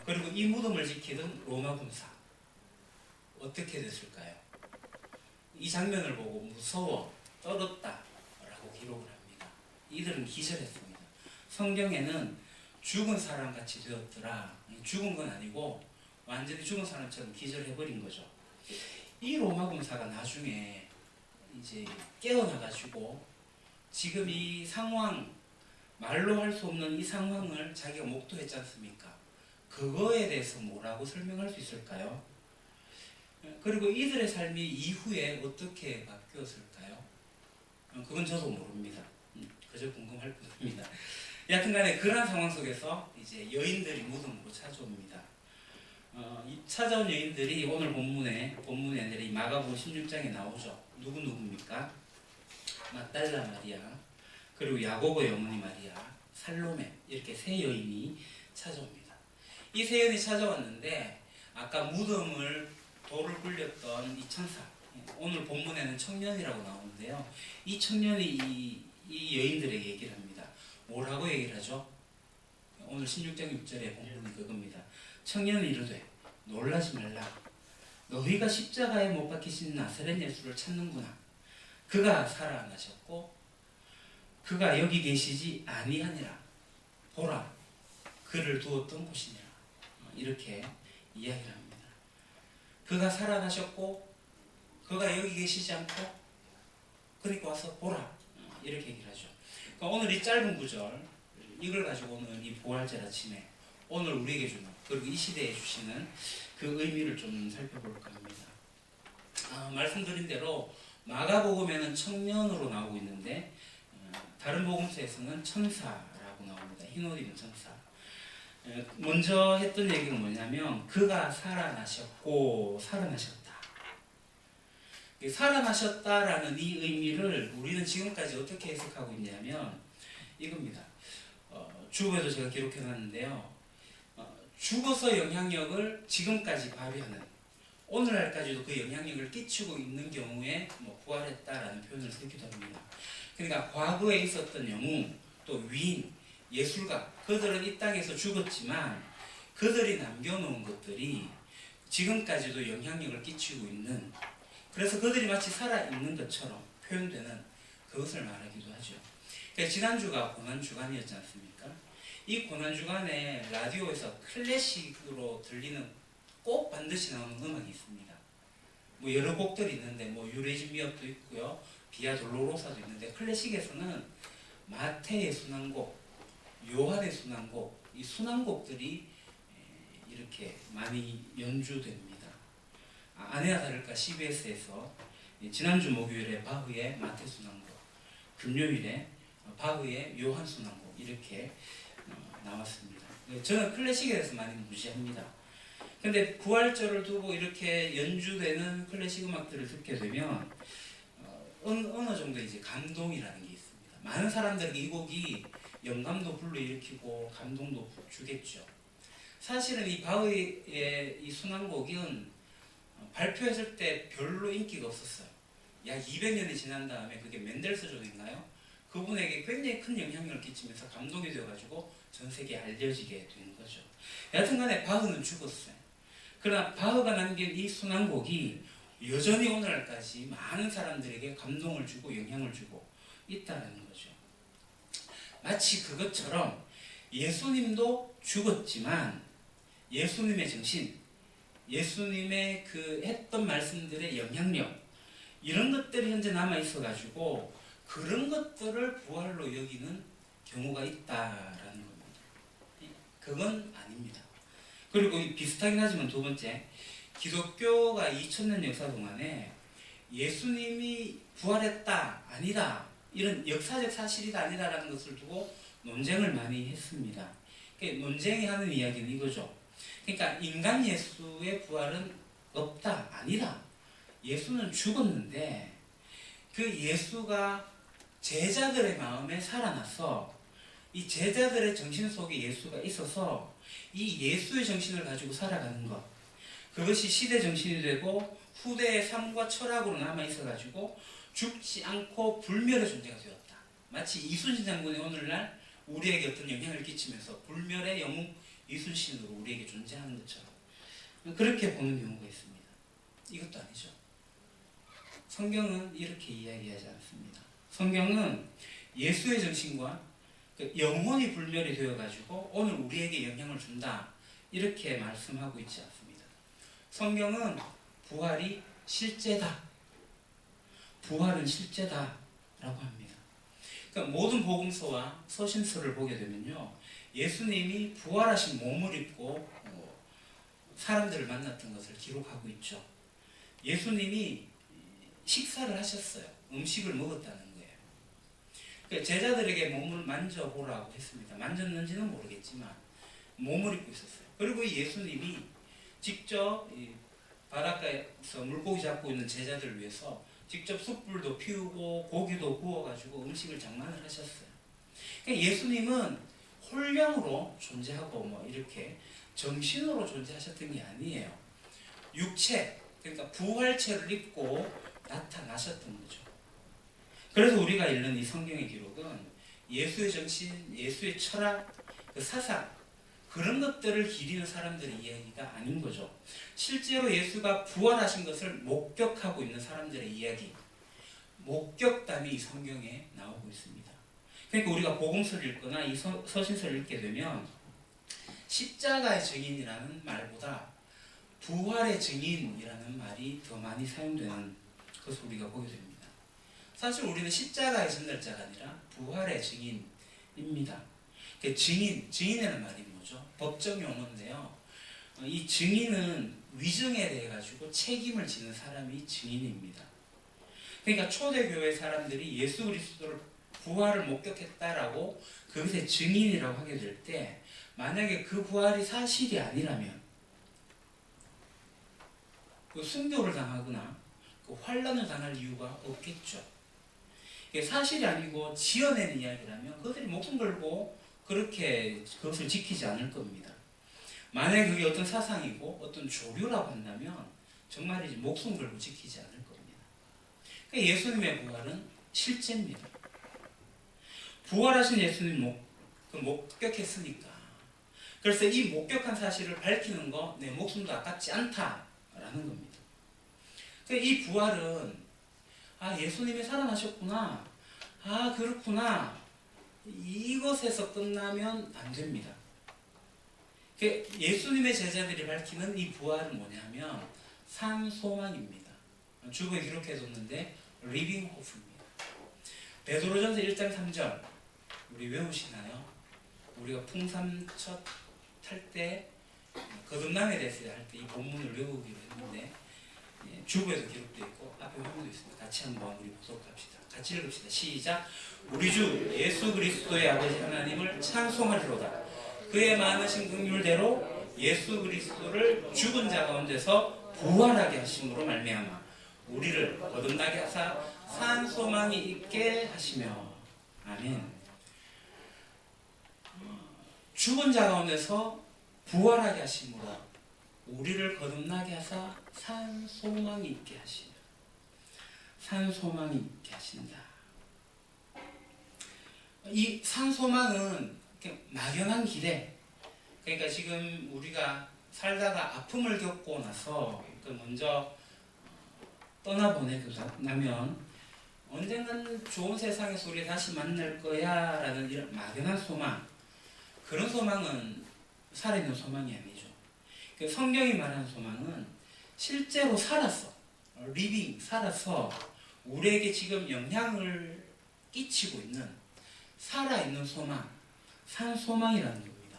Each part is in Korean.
그리고 이 무덤을 지키던 로마 군사 어떻게 됐을까요? 이 장면을 보고 무서워 떨었다 라고 기록을 합니다. 이들은 기절했습니다. 성경에는 죽은 사람같이 되었더라. 죽은 건 아니고 완전히 죽은 사람처럼 기절해버린 거죠. 이 로마 군사가 나중에 이제 깨어나가지고 지금 이 상황, 말로 할 수 없는 이 상황을 자기가 목도했지 않습니까? 그거에 대해서 뭐라고 설명할 수 있을까요? 그리고 이들의 삶이 이후에 어떻게 바뀌었을까요? 그건 저도 모릅니다. 그저 궁금할 뿐입니다. 여하튼간에 그러한 상황 속에서 이제 여인들이 무덤으로 찾아옵니다. 찾아온 여인들이 오늘 본문에 아니라 이 마가복음 16장에 나오죠. 누굽니까? 막달라 마리아, 그리고 야고보의 어머니 마리아, 살로메, 이렇게 세 여인이 찾아옵니다. 이 세 여인이 찾아왔는데 아까 무덤을 돌을 굴렸던 이 천사, 오늘 본문에는 청년이라고 나오는데요. 이 청년이 이 여인들에게 얘기를 합니다. 뭐라고 얘기를 하죠? 오늘 16장 6절의 본문이 그겁니다. 청년이 이르되 놀라지 말라. 너희가 십자가에 못 박히신 나사렛 예수를 찾는구나. 그가 살아나셨고 그가 여기 계시지 아니하니라. 보라, 그를 두었던 곳이니라. 이렇게 이야기를 합니다. 그가 살아나셨고 그가 여기 계시지 않고 그러니까 와서 보라. 이렇게 얘기를 하죠. 그러니까 오늘 이 짧은 구절, 이걸 가지고 오늘 이 부활절 아침에 오늘 우리에게 주는, 그리고 이 시대에 주시는 그 의미를 좀 살펴볼까 합니다. 말씀드린 대로 마가복음에는 청년으로 나오고 있는데 다른 복음서에서는 천사라고 나옵니다. 흰옷 입은 천사. 먼저 했던 얘기는 뭐냐면 그가 살아나셨고 살아나셨다. 살아나셨다라는 이 의미를 우리는 지금까지 어떻게 해석하고 있냐면 이겁니다. 주보에도 제가 기록해놨는데요. 죽어서 영향력을 지금까지 발휘하는, 오늘날까지도 그 영향력을 끼치고 있는 경우에 부활했다라는 표현을 쓰기도 합니다. 그러니까 과거에 있었던 영웅, 또 위인, 예술가, 그들은 이 땅에서 죽었지만 그들이 남겨놓은 것들이 지금까지도 영향력을 끼치고 있는, 그래서 그들이 마치 살아있는 것처럼 표현되는 그것을 말하기도 하죠. 그러니까 지난주가 고난주간이었지 않습니까? 이 고난주간에 라디오에서 클래식으로 들리는 꼭 반드시 나오는 음악이 있습니다. 여러 곡들이 있는데 유레진 미역도 있고요, 비아 돌로로사도 있는데 클래식에서는 마태의 순환곡, 요한의 순환곡, 이 순환곡들이 이렇게 많이 연주됩니다. 아니나 다를까 CBS에서 지난주 목요일에 바흐의 마태 순환곡, 금요일에 바흐의 요한 순환곡 이렇게 나왔습니다. 저는 클래식에 대해서 많이 무시합니다. 근데 부활절을 두고 이렇게 연주되는 클래식 음악들을 듣게 되면 어느 정도 이제 감동이라는 게 있습니다. 많은 사람들에게 이 곡이 영감도 불러일으키고 감동도 주겠죠. 사실은 이 바흐의 이 순환곡은 발표했을 때 별로 인기가 없었어요. 약 200년이 지난 다음에 그게 멘델스존인가요? 그분에게 굉장히 큰 영향력을 끼치면서 감동이 되어가지고 전 세계에 알려지게 된 거죠. 여하튼간에 바흐는 죽었어요. 그러나 바흐가 남긴 이 순환곡이 여전히 오늘날까지 많은 사람들에게 감동을 주고 영향을 주고 있다는 거죠. 마치 그것처럼 예수님도 죽었지만 예수님의 정신, 예수님의 그 했던 말씀들의 영향력, 이런 것들이 현재 남아 있어가지고 그런 것들을 부활로 여기는 경우가 있다라는 겁니다. 그건 아닙니다. 그리고 비슷하긴 하지만 두 번째, 기독교가 2000년 역사 동안에 예수님이 부활했다, 아니다, 이런 역사적 사실이다, 아니다라는 것을 두고 논쟁을 많이 했습니다. 논쟁이 하는 이야기는 이거죠. 그러니까 인간 예수의 부활은 없다, 아니다. 예수는 죽었는데 그 예수가 제자들의 마음에 살아나서 이 제자들의 정신 속에 예수가 있어서 이 예수의 정신을 가지고 살아가는 것, 그것이 시대 정신이 되고 후대의 삶과 철학으로 남아 있어가지고 죽지 않고 불멸의 존재가 되었다. 마치 이순신 장군이 오늘날 우리에게 어떤 영향을 끼치면서 불멸의 이순신으로 우리에게 존재하는 것처럼 그렇게 보는 경우가 있습니다. 이것도 아니죠. 성경은 이렇게 이야기하지 않습니다. 성경은 예수의 정신과 영혼이 불멸이 되어가지고 오늘 우리에게 영향을 준다 이렇게 말씀하고 있지 않습니다. 성경은 부활이 실제다. 부활은 실제다 라고 합니다. 그러니까 모든 복음서와 서신서를 보게 되면요, 예수님이 부활하신 몸을 입고 사람들을 만났던 것을 기록하고 있죠. 예수님이 식사를 하셨어요. 음식을 먹었다는 거예요. 그러니까 제자들에게 몸을 만져보라고 했습니다. 만졌는지는 모르겠지만 몸을 입고 있었어요. 그리고 예수님이 직접 바닷가에서 물고기 잡고 있는 제자들을 위해서 직접 숯불도 피우고 고기도 구워가지고 음식을 장만을 하셨어요. 그러니까 예수님은 홀령으로 존재하고 이렇게 정신으로 존재하셨던 게 아니에요. 육체, 그러니까 부활체를 입고 나타나셨던 거죠. 그래서 우리가 읽는 이 성경의 기록은 예수의 정신, 예수의 철학, 그 사상, 그런 것들을 기리는 사람들의 이야기가 아닌 거죠. 실제로 예수가 부활하신 것을 목격하고 있는 사람들의 이야기, 목격담이 이 성경에 나오고 있습니다. 그러니까 우리가 복음서를 읽거나 이 서신서를 읽게 되면 십자가의 증인이라는 말보다 부활의 증인이라는 말이 더 많이 사용되는 것을 우리가 보게 됩니다. 사실 우리는 십자가의 전달자가 아니라 부활의 증인입니다. 증인이라는 말이 뭐죠? 법정 용어인데요. 이 증인은 위증에 대해 가지고 책임을 지는 사람이 증인입니다. 그러니까 초대교회 사람들이 예수 그리스도를 부활을 목격했다라고 그것의 증인이라고 하게 될 때, 만약에 그 부활이 사실이 아니라면 순교를 당하거나 환란을 당할 이유가 없겠죠. 이게 사실이 아니고 지어낸 이야기라면 그들이 목숨 걸고 그렇게 그것을 지키지 않을 겁니다. 만약에 그게 어떤 사상이고 어떤 조류라고 한다면 정말이지 목숨 걸고 지키지 않을 겁니다. 그러니까 예수님의 부활은 실제입니다. 부활하신 예수님 목격했으니까. 그래서 이 목격한 사실을 밝히는 거 내 목숨도 아깝지 않다라는 겁니다. 그러니까 이 부활은 예수님이 살아나셨구나. 그렇구나. 이것에서 끝나면 안 됩니다. 예수님의 제자들이 밝히는 이 부활은 뭐냐면 산소망입니다. 주보에 기록해뒀는데 리빙 호프입니다. 베드로전서 1장 3절 우리 외우시나요? 우리가 풍삼 첫 탈 때 거듭남에 대해서 할 때 이 본문을 외우기로 했는데 주보에도 기록되어 있고 앞에 화면도 있습니다. 같이 한번 우리 보석합시다. 같이 읽읍시다. 시작. 우리 주 예수 그리스도의 아버지 하나님을 찬송하리로다. 그의 많으신 긍휼대로 예수 그리스도를 죽은 자 가운데서 부활하게 하심으로 말미암아 우리를 거듭나게 하사 산 소망이 있게 하시며. 아멘. 죽은 자 가운데서 부활하게 하심으로 우리를 거듭나게 하사 산 소망이 있게 하시며. 산 소망이 있게 하신다. 이 산 소망은 막연한 기대. 그러니까 지금 우리가 살다가 아픔을 겪고 나서 먼저 떠나보내고 나면 언젠간 좋은 세상에서 우리 다시 만날 거야 라는 이런 막연한 소망, 그런 소망은 살아있는 소망이 아니죠. 성경이 말하는 소망은 실제로 살아서 살아서 우리에게 지금 영향을 끼치고 있는 살아있는 소망, 산 소망이라는 겁니다.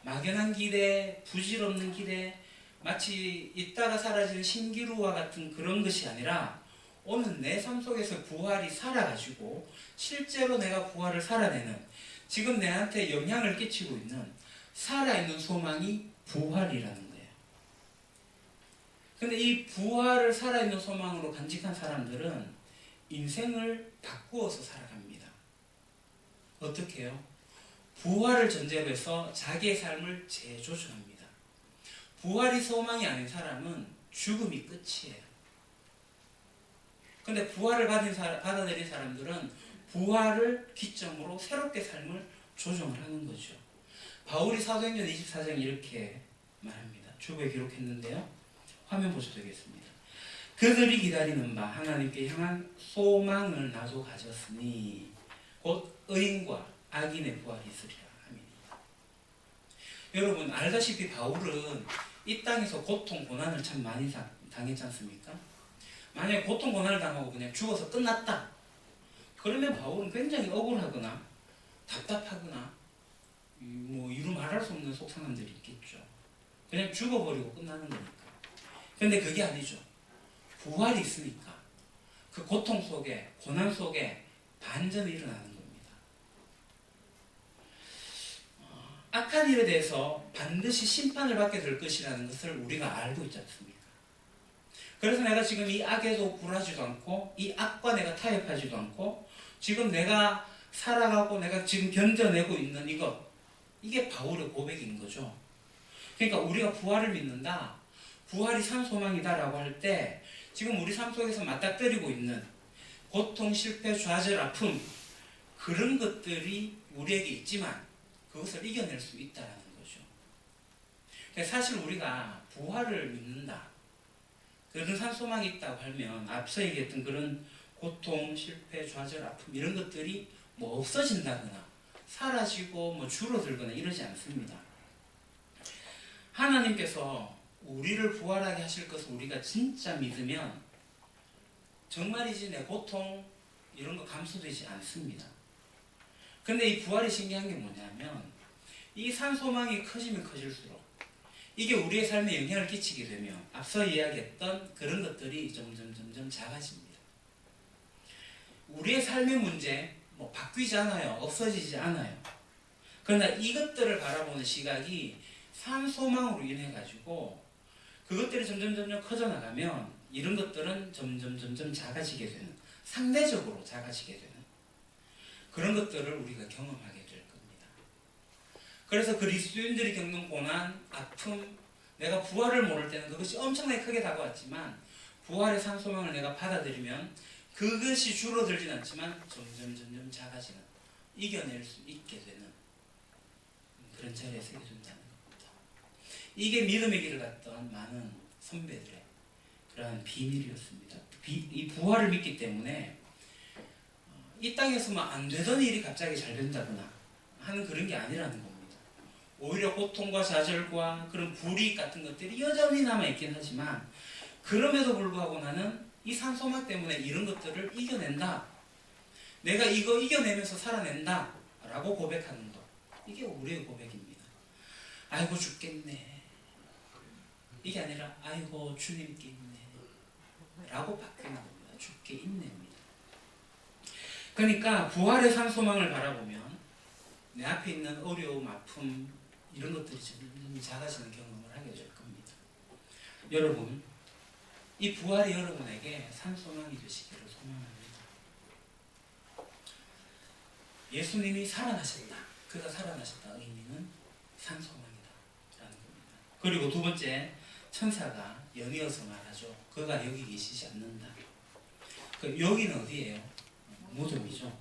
막연한 기대, 부질없는 기대, 마치 있다가 사라지는 신기루와 같은 그런 것이 아니라 오늘 내 삶 속에서 부활이 살아가지고 실제로 내가 부활을 살아내는, 지금 내한테 영향을 끼치고 있는 살아있는 소망이 부활이라는 거예요. 근데 이 부활을 살아있는 소망으로 간직한 사람들은 인생을 바꾸어서 살아갑니다. 어떻게 해요? 부활을 전제로 해서 자기의 삶을 재조정합니다. 부활이 소망이 아닌 사람은 죽음이 끝이에요. 근데 부활을 받아들인 사람들은 부활을 기점으로 새롭게 삶을 조정을 하는 거죠. 바울이 사도행전 24장 이렇게 말합니다. 주보에 기록했는데요. 화면 보셔도 되겠습니다. 그들이 기다리는 바 하나님께 향한 소망을 나도 가졌으니 곧 의인과 악인의 부활이 있으리라 함이니이다. 여러분 알다시피 바울은 이 땅에서 고통 고난을 참 많이 당했지 않습니까? 만약에 고통 고난을 당하고 그냥 죽어서 끝났다. 그러면 바울은 굉장히 억울하거나 답답하거나 뭐 이루 말할 수 없는 속상함들이 있겠죠. 그냥 죽어버리고 끝나는 거니까. 근데 그게 아니죠. 부활이 있으니까 그 고통 속에 고난 속에 반전이 일어나는 겁니다. 악한 일에 대해서 반드시 심판을 받게 될 것이라는 것을 우리가 알고 있지 않습니까? 그래서 내가 지금 이 악에도 굴하지도 않고 이 악과 내가 타협하지도 않고 지금 내가 살아가고 내가 지금 견뎌내고 있는 이게 바울의 고백인 거죠. 그러니까 우리가 부활을 믿는다, 부활이 산 소망이다라고 할 때 지금 우리 삶 속에서 맞닥뜨리고 있는 고통, 실패, 좌절, 아픔 그런 것들이 우리에게 있지만 그것을 이겨낼 수 있다는 거죠. 그러니까 사실 우리가 부활을 믿는다, 그런 산 소망이 있다고 하면 앞서 얘기했던 그런 고통, 실패, 좌절, 아픔 이런 것들이 뭐 없어진다거나 사라지고 뭐 줄어들거나 이러지 않습니다. 하나님께서 우리를 부활하게 하실 것을 우리가 진짜 믿으면 정말이지 내 고통 이런 거 감수되지 않습니다. 근데 이 부활이 신기한 게 뭐냐면 이 산 소망이 커지면 커질수록 이게 우리의 삶에 영향을 끼치게 되면 앞서 이야기했던 그런 것들이 점점 작아집니다. 우리의 삶의 문제 뭐 바뀌지 않아요. 없어지지 않아요. 그러나 이것들을 바라보는 시각이 산 소망으로 인해 가지고 그것들이 점점 커져나가면 이런 것들은 점점 작아지게 되는, 상대적으로 작아지게 되는 그런 것들을 우리가 경험하게 될 겁니다. 그래서 그리스도인들이 겪는 고난, 아픔, 내가 부활을 모를 때는 그것이 엄청나게 크게 다가왔지만 부활의 산 소망을 내가 받아들이면 그것이 줄어들진 않지만 점점 작아지는, 이겨낼 수 있게 되는 그런 자리에 서게 된다는 겁니다. 이게 믿음의 길을 갔던 많은 선배들의 그러한 비밀이었습니다. 이 부활을 믿기 때문에 이 땅에서만 안 되던 일이 갑자기 잘 된다거나 하는 그런 게 아니라는 겁니다. 오히려 고통과 좌절과 그런 불이익 같은 것들이 여전히 남아있긴 하지만 그럼에도 불구하고 나는 이 산 소망 때문에 이런 것들을 이겨낸다. 내가 이거 이겨내면서 살아낸다. 라고 고백하는 것. 이게 우리의 고백입니다. 아이고 죽겠네. 이게 아니라 아이고 주님께 있네. 라고 바뀌는 겁니다. 죽게 있네입니다. 그러니까 부활의 산 소망을 바라보면 내 앞에 있는 어려움, 아픔 이런 것들이 점점 작아지는 경험을 하게 될 겁니다. 여러분, 이 부활이 여러분에게 산 소망이 되시기를 소망합니다. 예수님이 살아나셨다. 그가 살아나셨다. 의미는 산 소망이다. 라는 겁니다. 그리고 두 번째, 천사가 연이어서 말하죠. 그가 여기 계시지 않는다. 여기는 어디예요? 무덤이죠.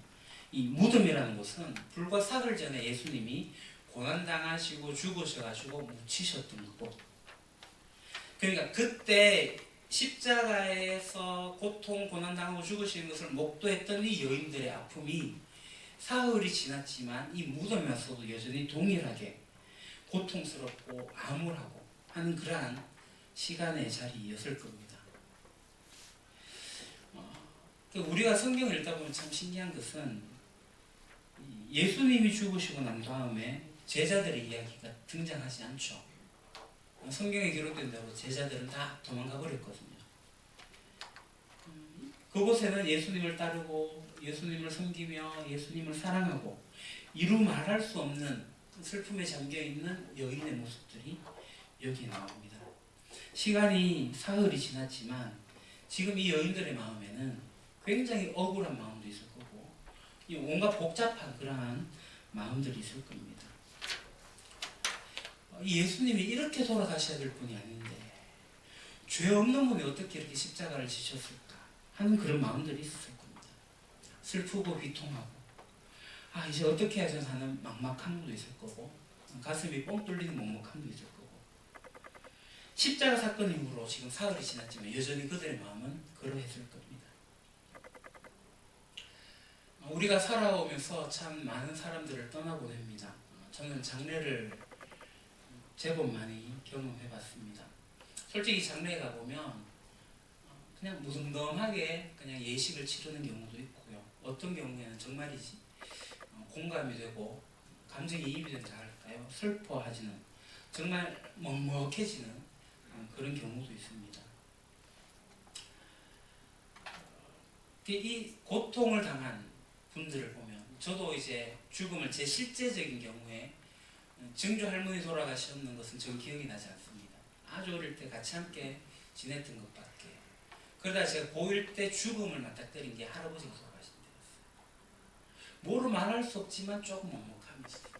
이 무덤이라는 곳은 불과 사흘 전에 예수님이 고난당하시고 죽으셔가지고 묻히셨던 곳. 그러니까 그때 십자가에서 고통, 고난당하고 죽으시는 것을 목도했던 이 여인들의 아픔이 사흘이 지났지만 이 무덤에 와서도 여전히 동일하게 고통스럽고 암울하고 하는 그러한 시간의 자리였을 겁니다. 우리가 성경을 읽다 보면 참 신기한 것은 예수님이 죽으시고 난 다음에 제자들의 이야기가 등장하지 않죠. 성경에 기록된 대로 제자들은 다 도망가 버렸거든요. 그곳에는 예수님을 따르고 예수님을 섬기며 예수님을 사랑하고 이루 말할 수 없는 슬픔에 잠겨있는 여인의 모습들이 여기 나옵니다. 시간이 사흘이 지났지만 지금 이 여인들의 마음에는 굉장히 억울한 마음도 있을 거고 온갖 복잡한 그러한 마음들이 있을 겁니다. 예수님이 이렇게 돌아가셔야 될 분이 아닌데 죄 없는 분이 어떻게 이렇게 십자가를 지셨을까 하는 그런 마음들이 있었을 겁니다. 슬프고 비통하고 이제 어떻게 해야 되나 하는 막막함도 있을 거고 가슴이 뻥 뚫리는 먹먹함도 있을 거고, 십자가 사건 이후로 지금 사흘이 지났지만 여전히 그들의 마음은 그러했을 겁니다. 우리가 살아오면서 참 많은 사람들을 떠나보냅니다. 저는 장례를 제법 많이 경험해봤습니다. 솔직히 장례에 가보면 그냥 무덤덤하게 그냥 예식을 치르는 경우도 있고요. 어떤 경우에는 정말이지 공감이 되고 감정이입이 된다 할까요? 슬퍼하지는, 정말 먹먹해지는 그런 경우도 있습니다. 이 고통을 당한 분들을 보면, 저도 이제 죽음을 제 실제적인 경우에 증조 할머니 돌아가셨는 것은 전 기억이 나지 않습니다. 아주 어릴 때 같이 함께 지냈던 것밖에. 그러다 제가 고1 때 죽음을 맞닥뜨린 게 할아버지가 돌아가신 때였어요. 뭐로 말할 수 없지만 조금 먹먹함이 있어요.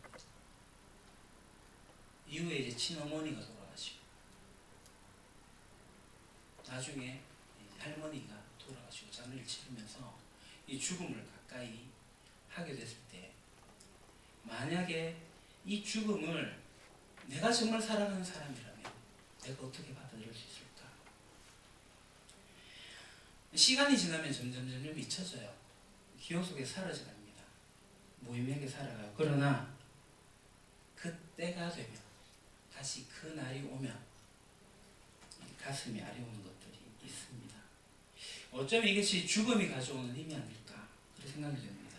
이후에 이제 친어머니가 돌아가시고, 나중에 할머니가 돌아가시고 장례를 치르면서 이 죽음을 가까이 하게 됐을 때, 만약에 이 죽음을 내가 정말 사랑하는 사람이라면 내가 어떻게 받아들일 수 있을까? 시간이 지나면 점점 잊혀져요. 기억 속에 사라져갑니다. 무의미하게 살아가요. 그러나 그때가 되면, 다시 그 날이 오면 가슴이 아려오는 것들이 있습니다. 어쩌면 이것이 죽음이 가져오는 힘이 아닐까, 그런 생각이 듭니다.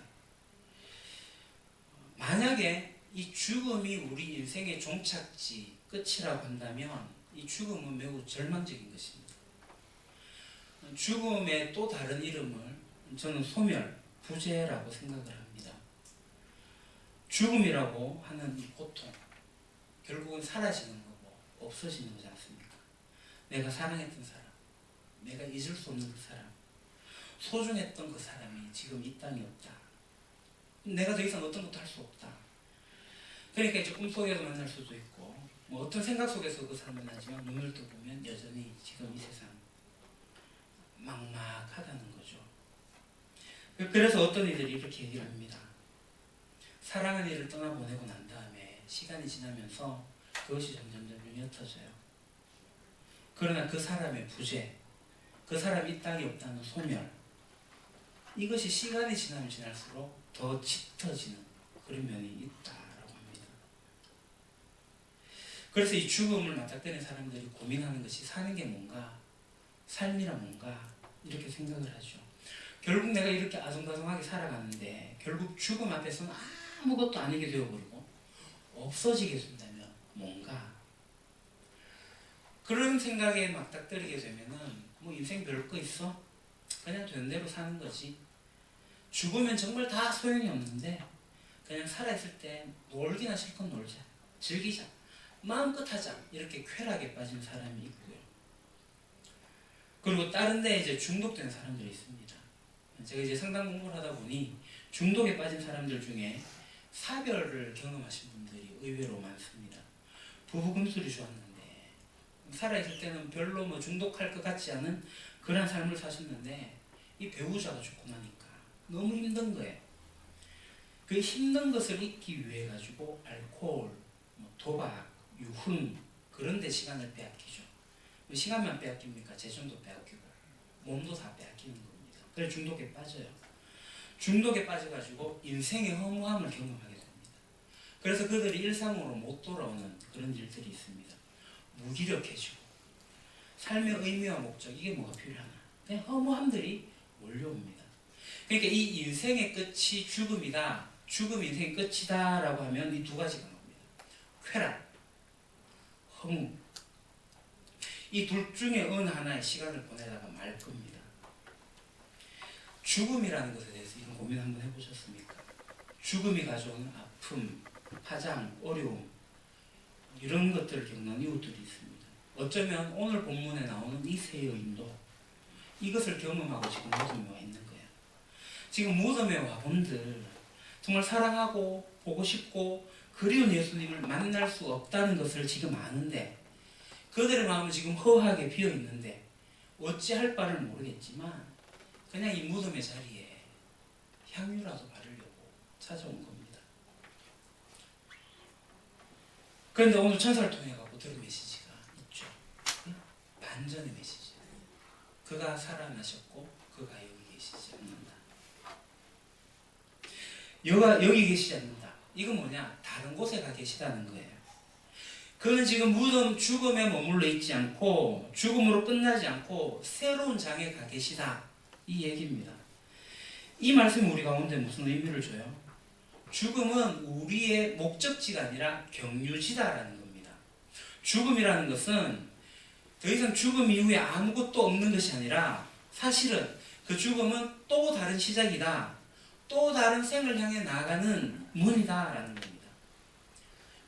만약에 이 죽음이 우리 인생의 종착지, 끝이라고 한다면 이 죽음은 매우 절망적인 것입니다. 죽음의 또 다른 이름을 저는 소멸, 부재라고 생각을 합니다. 죽음이라고 하는 이 고통, 결국은 사라지는 거고 없어지는 거지 않습니까? 내가 사랑했던 사람, 내가 잊을 수 없는 그 사람, 소중했던 그 사람이 지금 이 땅에 없다. 내가 더 이상 어떤 것도 할 수 없다. 그러니까 이제 꿈속에서 만날 수도 있고, 뭐 어떤 생각 속에서 그 사람을 만나지만 눈을 떠보면 여전히 지금 이 세상 막막하다는 거죠. 그래서 어떤 이들이 이렇게 얘기를 합니다. 사랑한 이를 떠나보내고 난 다음에 시간이 지나면서 그것이 점점 옅어져요. 그러나 그 사람의 부재, 그 사람이 이 땅에 없다는 소멸, 이것이 시간이 지나면 지날수록 더 짙어지는 그런 면이 있다라고 합니다. 그래서 이 죽음을 맞닥뜨리는 사람들이 고민하는 것이 사는 게 뭔가, 삶이란 뭔가, 이렇게 생각을 하죠. 결국 내가 이렇게 아둥바둥하게 살아가는데 결국 죽음 앞에서는 아무것도 아니게 되어버리고 없어지게 된다면 뭔가, 그런 생각에 맞닥뜨리게 되면은 뭐 인생 별거 있어? 그냥 되는 대로 사는 거지. 죽으면 정말 다 소용이 없는데 그냥 살아있을 때 놀기나 실컷 놀자, 즐기자, 마음껏 하자, 이렇게 쾌락에 빠진 사람이 있고요. 그리고 다른 데 이제 중독된 사람들이 있습니다. 제가 이제 상담 공부를 하다 보니 중독에 빠진 사람들 중에 사별을 경험하신 분들이 의외로 많습니다. 부부 금술이 좋았는데 살아있을 때는 별로 뭐 중독할 것 같지 않은 그런 삶을 사셨는데 이 배우자가 죽고 나니까 너무 힘든 거예요. 그 힘든 것을 잊기 위해 가지고 알코올, 도박, 유흥, 그런 데 시간을 빼앗기죠. 시간만 빼앗깁니까? 재정도 빼앗기고 몸도 다 빼앗기는 겁니다. 그래서 중독에 빠져요. 중독에 빠져가지고 인생의 허무함을 경험하게 됩니다. 그래서 그들이 일상으로 못 돌아오는 그런 일들이 있습니다. 무기력해지고 삶의 의미와 목적, 이게 뭐가 필요하나, 그냥 허무함들이 몰려옵니다. 그러니까 이 인생의 끝이 죽음이다, 죽음이 인생의 끝이다 라고 하면 이 두 가지가 나옵니다. 쾌락, 허무, 이 둘 중에 어느 하나의 시간을 보내다가 말 겁니다. 죽음이라는 것에 대해서 이런 고민 한번 해보셨습니까? 죽음이 가져오는 아픔, 파장, 어려움, 이런 것들을 겪는 이웃들이 있습니다. 어쩌면 오늘 본문에 나오는 이 세 여인도 이것을 경험하고 지금 무덤에 와 있는 거예요. 지금 무덤에 와본들, 정말 사랑하고 보고 싶고 그리운 예수님을 만날 수 없다는 것을 지금 아는데, 그들의 마음은 지금 허하게 비어 있는데 어찌할 바를 모르겠지만 그냥 이 무덤의 자리에 향유라도 바르려고 찾아온 겁니다. 그런데 오늘 천사를 통해 갖고 들은 메시지가 있죠. 반전의 메시지. 그가 살아나셨고 그가 여기 계시지 않는다. 여기 계시지 않는다. 이건 뭐냐? 다른 곳에 가 계시다는 거예요. 그는 지금 무덤 죽음에 머물러 있지 않고 죽음으로 끝나지 않고 새로운 장에 가 계시다. 이 얘기입니다. 이 말씀이 우리 가운데 무슨 의미를 줘요? 죽음은 우리의 목적지가 아니라 경유지다라는 겁니다. 죽음이라는 것은 더 이상 죽음 이후에 아무것도 없는 것이 아니라 사실은 그 죽음은 또 다른 시작이다. 또 다른 생을 향해 나아가는 문이다라는 겁니다.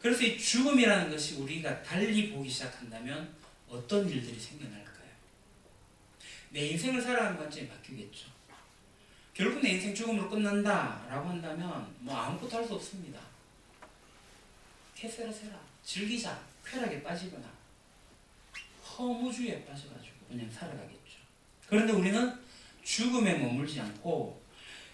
그래서 이 죽음이라는 것이 우리가 달리 보기 시작한다면 어떤 일들이 생겨날까요? 내 인생을 살아가는 관점이 바뀌겠죠. 결국 내 인생 죽음으로 끝난다라고 한다면 뭐 아무것도 할 수 없습니다. 캐세라세라 즐기자, 쾌락에 빠지거나 허무주의에 빠져가지고 그냥 살아가겠죠. 그런데 우리는 죽음에 머물지 않고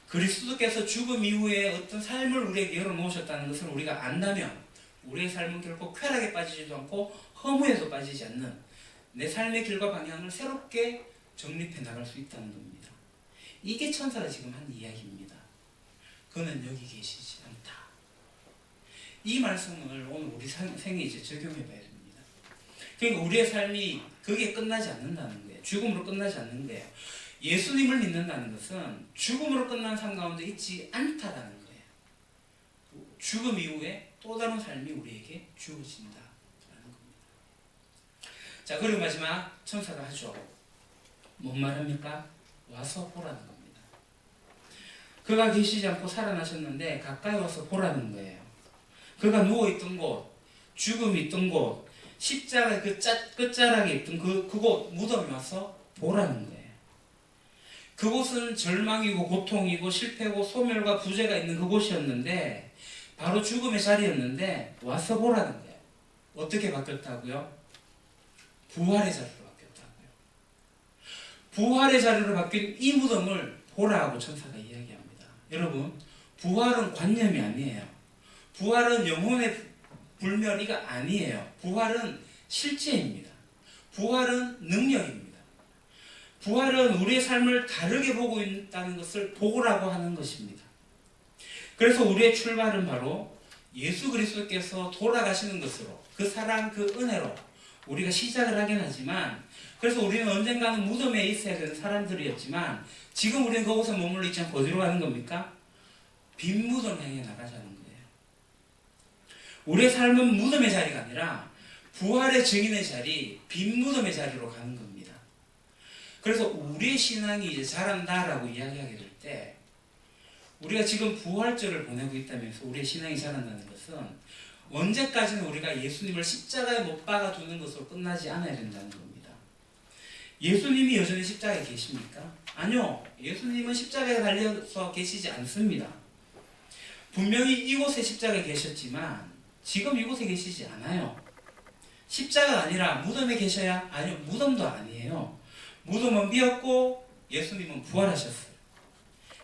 그리스도께서 죽음 이후에 어떤 삶을 우리에게 열어놓으셨다는 것을 우리가 안다면 우리의 삶은 결코 쾌락에 빠지지도 않고 허무에도 빠지지 않는 내 삶의 길과 방향을 새롭게 정립해 나갈 수 있다는 겁니다. 이게 천사가 지금 한 이야기입니다. 그는 여기 계시지 않다. 이 말씀을 오늘 우리 생에 이제 적용해 봐야 됩니다. 그러니까 우리의 삶이 거기에 끝나지 않는다는 거예요. 죽음으로 끝나지 않는 거예요. 예수님을 믿는다는 것은 죽음으로 끝난 삶 가운데 있지 않다라는 거예요. 죽음 이후에 또 다른 삶이 우리에게 주어진다라는 겁니다. 자, 그리고 마지막 천사가 하죠. 뭔 말합니까? 와서 보라는 겁니다. 그가 계시지 않고 살아나셨는데 가까이 와서 보라는 거예요. 그가 누워있던 곳, 죽음이 있던 곳, 십자가 그 끝자락에 있던 그곳 무덤에 와서 보라는 거예요. 그곳은 절망이고 고통이고 실패고 소멸과 부재가 있는 그곳이었는데 바로 죽음의 자리였는데 와서 보라는 거예요. 어떻게 바뀌었다고요? 부활의 자리로 바뀌었다고요. 부활의 자리로 바뀐 이 무덤을 보라고 천사가 이야기합니다. 여러분, 부활은 관념이 아니에요. 부활은 영혼의 불멸이가 아니에요. 부활은 실제입니다. 부활은 능력입니다. 부활은 우리의 삶을 다르게 보고 있다는 것을 보라고 하는 것입니다. 그래서 우리의 출발은 바로 예수 그리스도께서 돌아가시는 것으로 그 사랑 그 은혜로 우리가 시작을 하긴 하지만 그래서 우리는 언젠가는 무덤에 있어야 되는 사람들이었지만 지금 우리는 그곳에 머물러 있지 않고 어디로 가는 겁니까? 빈 무덤 향해 나가자는 거예요. 우리의 삶은 무덤의 자리가 아니라 부활의 증인의 자리, 빈 무덤의 자리로 가는 겁니다. 그래서 우리의 신앙이 이제 자란다라고 이야기하게 될 때 우리가 지금 부활절을 보내고 있다면서 우리의 신앙이 자란다는 것은 언제까지는 우리가 예수님을 십자가에 못 박아 두는 것으로 끝나지 않아야 된다는 겁니다. 예수님이 여전히 십자가에 계십니까? 아니요. 예수님은 십자가에 달려서 계시지 않습니다. 분명히 이곳에 십자가에 계셨지만 지금 이곳에 계시지 않아요. 십자가가 아니라 무덤에 계셔야? 아니요. 무덤도 아니에요. 무덤은 비었고 예수님은 부활하셨어요.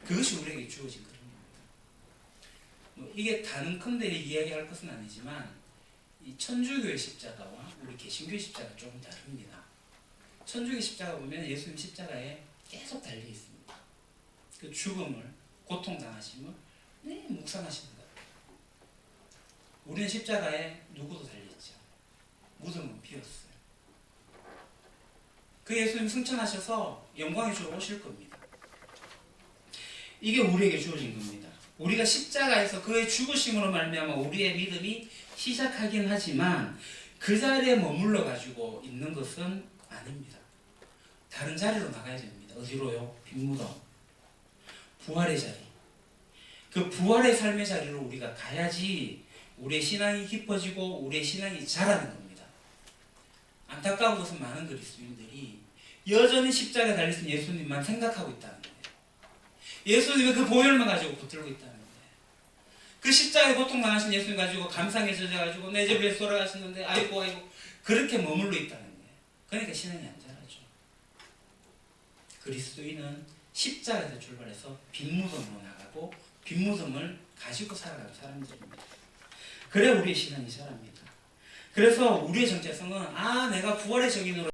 그것이 우리에게 주어진 그런 겁니다. 이게 단언컨대 이야기할 것은 아니지만 이 천주교의 십자가와 우리 개신교의 십자가 조금 다릅니다. 천주교 십자가 보면 예수님 십자가에 계속 달려 있습니다. 그 죽음을, 고통당하심을 묵상하시는 거예요. 우리는 십자가에 누구도 달려있죠. 무덤은 비었어요. 그 예수님 승천하셔서 영광의 주로 오실 겁니다. 이게 우리에게 주어진 겁니다. 우리가 십자가에서 그의 죽으심으로 말미암아 우리의 믿음이 시작하긴 하지만 그 자리에 머물러 가지고 있는 것은 아닙니다. 다른 자리로 나가야 됩니다. 어디로요? 빈무덤. 부활의 자리. 그 부활의 삶의 자리로 우리가 가야지 우리의 신앙이 깊어지고 우리의 신앙이 자라는 겁니다. 안타까운 것은 많은 그리스도인들이 여전히 십자가에 달리신 예수님만 생각하고 있다는 거예요. 예수님의 그 보혈만 가지고 붙들고 있다는 거예요. 그 십자가에 고통당하신 예수님 가지고 감상에 젖어가지고 내 집에 돌아가셨는데 아이고 그렇게 머물러 있다는 거예요. 그러니까 신앙이 안 자라죠. 그리스도인은 십자가에서 출발해서 빈무덤으로 나가고 빈무덤을 가지고 살아가는 사람들입니다. 그래 우리의 신앙이 자랍니다. 그래서 우리의 정체성은 내가 부활의 증인으로